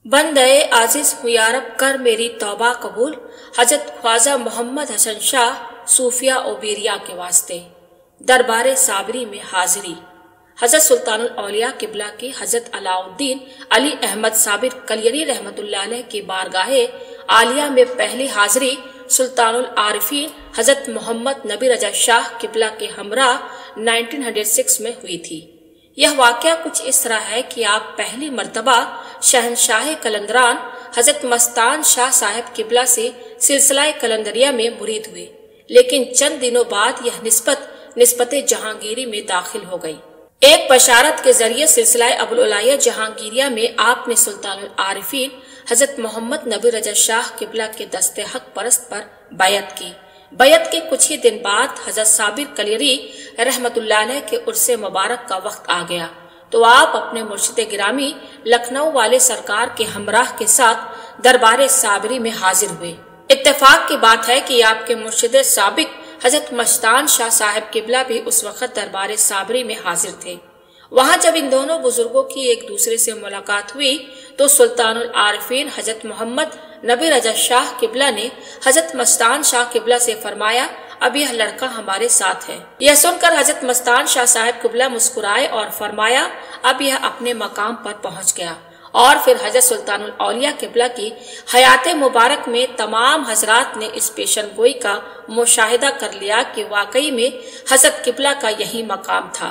बंदे आजिज हुयारब कर मेरी तौबा कबूल, हजरत ख्वाजा मोहम्मद हसन शाह सूफिया ओबेरिया के वास्ते। दरबार साबरी में हाजिरी। हजरत सुल्तानुल औलिया किबला की हजरत अलाउद्दीन अली अहमद साबिर कलियरी रहमतुल्लाह अलैह की बारगाहे आलिया में पहली हाजिरी सुल्तानुल आरिफीन हजरत मोहम्मद नबी रजा शाह किबला के हमरा 1906 में हुई थी। यह वाकया कुछ इस तरह है कि आप पहली मर्तबा शहनशाह कलंदरान हजरत मस्तान शाह साहब किबला से सिलसिला कलंदरिया में मुरीद हुए, लेकिन चंद दिनों बाद यह निस्बत जहांगीरी में दाखिल हो गई। एक बशारत के जरिए सिलसिला अबुल उलाया जहांगीरिया में आपने सुल्तानुल आरिफीन हजरत मोहम्मद नबी रजा शाह किबला के दस्ते हक परस्त पर बैयत की। बैयत के कुछ ही दिन बाद हजरत साबिर कलियरी रहमतुल्लाह अलैह के उर्से मुबारक का वक्त आ गया, तो आप अपने मुर्शिद गिरामी लखनऊ वाले सरकार के हमराह के साथ दरबार साबरी में हाजिर हुए। इत्तेफाक की बात है कि आपके मुर्शिद साबिक हजरत मस्तान शाह साहब किबला भी उस वक्त दरबार साबरी में हाजिर थे। वहां जब इन दोनों बुजुर्गों की एक दूसरे से मुलाकात हुई तो सुल्तानुल आरिफीन हजरत मोहम्मद नबी रजा शाह किबला ने हजरत मस्तान शाह किबला से फरमाया, अब यह लड़का हमारे साथ है। यह सुनकर हजरत मस्तान शाह साहब किबला मुस्कुराए और फरमाया, अब यह अपने मकाम पर पहुंच गया। और फिर हजरत सुल्तानुल औलिया किबला की हयात मुबारक में तमाम हजरात ने इस पेशन गोई का मुशाहिदा कर लिया कि वाकई में हजरत किबला का यही मकाम था।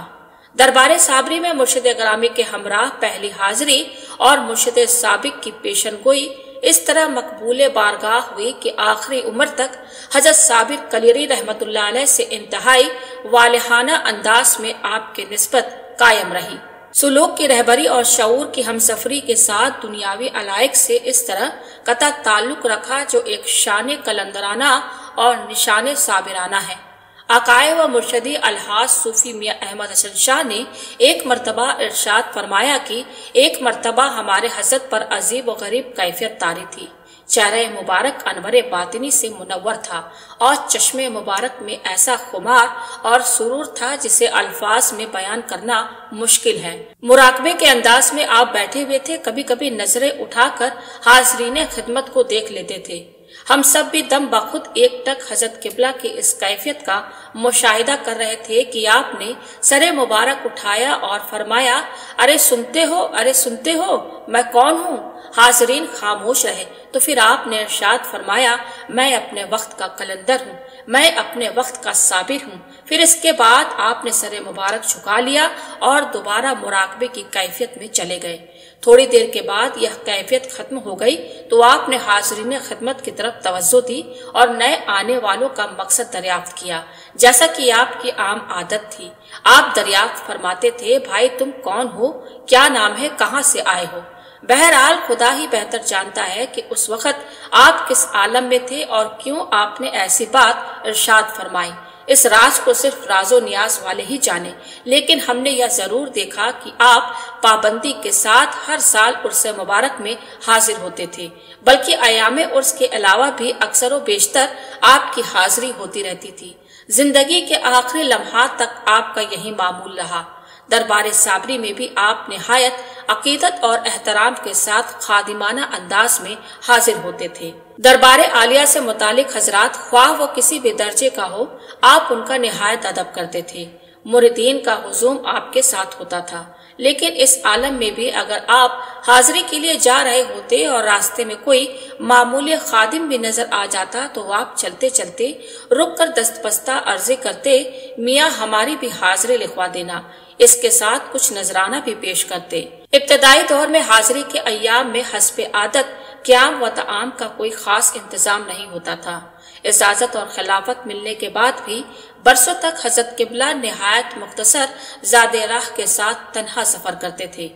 दरबार साबरी में मुर्शिद गिरामी के हमराह पहली हाजिरी और मुर्शिद साबिक की पेशन गोई इस तरह मकबूल बारगाह हुई कि आखिरी उम्र तक हजरत साबिर कलियरी रहमतुल्लाह अलैह से इंतहाई वालिहाना अंदाज में आपके निस्बत कायम रही। सुलूक की रहबरी और शऊर की हमसफरी के साथ दुनियावी अलाइक से इस तरह कता ताल्लुक रखा जो एक शान कलंदराना और निशान साबिराना है। अकाए व मुर्शदी अलहाज सूफी मियां अहमद हसन शाह ने एक मरतबा इरशाद फरमाया कि एक मरतबा हमारे हजरत पर अजीब व गरीब कैफियत तारी थी। चेहरे मुबारक अनवरे बातिनी से मुनव्वर था और चश्मे मुबारक में ऐसा खुमार और सुरूर था जिसे अल्फाज में बयान करना मुश्किल है। मुराकबे के अंदाज में आप बैठे हुए थे, कभी कभी नजरें उठाकर हाजरीन खिदमत को देख लेते थे। हम सब भी दम बखुद एक टक हजरत किबला की इस कैफियत का मुशाहिदा कर रहे थे कि आपने सरे मुबारक उठाया और फरमाया, अरे सुनते हो, अरे सुनते हो, मैं कौन हूँ। हाजरीन खामोश रहे तो फिर आपने इरशाद फरमाया, मैं अपने वक्त का कलंदर हूँ, मैं अपने वक्त का साबिर हूँ। फिर इसके बाद आपने सरे मुबारक झुका लिया और दोबारा मुराकबे की कैफियत में चले गए। थोड़ी देर के बाद यह कैफियत खत्म हो गई तो आपने हाजरीन खिदमत की तरफ तवज्जो दी और नए आने वालों का मकसद दरियाफ्त किया, जैसा कि आपकी आम आदत थी। आप दरियाफ्त फरमाते थे, भाई तुम कौन हो, क्या नाम है, कहाँ से आए हो। बहरहाल खुदा ही बेहतर जानता है कि उस वक्त आप किस आलम में थे और क्यों आपने ऐसी बात इरशाद फरमाई। इस राज को सिर्फ राजो नियाज वाले ही जाने, लेकिन हमने यह जरूर देखा कि आप पाबंदी के साथ हर साल उर्स मुबारक में हाजिर होते थे, बल्कि अयाम उर्स के अलावा भी अक्सर व बेशतर आपकी हाजिरी होती रहती थी। जिंदगी के आखिरी लम्हात तक आपका यही मामूल रहा। दरबार साबरी में भी आप निहायत अकीदत और एहतराम के साथ खादिमाना अंदाज में हाजिर होते थे। दरबार आलिया से मुतालिक हजरात ख्वाह वो किसी भी दर्जे का हो, आप उनका निहायत अदब करते थे। मुरीदीन का हुजूम आपके साथ होता था, लेकिन इस आलम में भी अगर आप हाजिरी के लिए जा रहे होते और रास्ते में कोई मामूली खादिम भी नजर आ जाता तो आप चलते चलते रुक कर दस्तबस्ता अर्जी करते, मियाँ हमारी भी हाजिरी लिखवा देना, इसके साथ कुछ नजराना भी पेश करते। इब्तदाई दौर में हाजिरी के अय्याम में हस्बे आदत क़याम व तआम का कोई खास इंतजाम नहीं होता था। इजाजत और खिलाफत मिलने के बाद भी बरसों तक हजरत किबला निहायत मुख्तसर ज़ादे राह के साथ तन्हा सफर करते थे।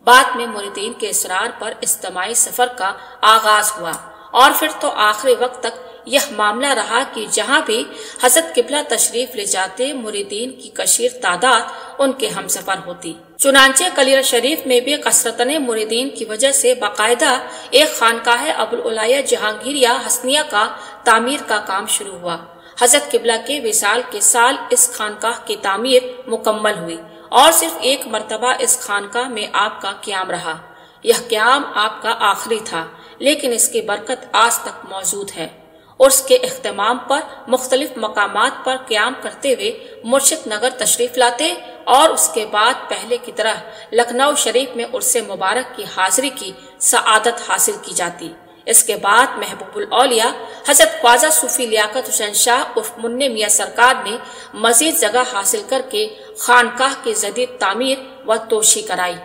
बाद में मुरीदीन के इसरार पर इज्तिमाई सफर का आगाज हुआ और फिर तो आखिरी वक्त तक यह मामला रहा कि जहाँ भी हजरत किबला तशरीफ ले जाते मुरीदीन की कशीर तादाद उनके हमसफर होती। चुनांचे कलियर शरीफ में भी कसरतने मुरीदीन की वजह से बाकायदा एक खानकाह अबुल उलाया जहांगीरिया हसनिया का तामीर का काम शुरू हुआ। हजरत किबला के विसाल के साल इस खानकाह की तामीर मुकम्मल हुई और सिर्फ एक मरतबा इस खानकाह में आपका क़याम रहा। یہ قیام آپ کا آخری تھا، لیکن اس کی برکت آج تک موجود ہے۔ عرس کے اختتام پر مختلف مقامات پر قیام کرتے ہوئے مرشد نگر تشریف لاتے اور اس کے بعد پہلے کی طرح لکھنؤ شریف میں عرس مبارک کی حاضری کی سعادت حاصل کی جاتی۔ اس کے بعد محبوب الاولیاء حضرت خواجہ صوفی لیاقت حسین شاہ عرف منع میاں سرکار نے مزید جگہ حاصل کر کے خانقاہ کی جدید تعمیر و توسیع کرائی۔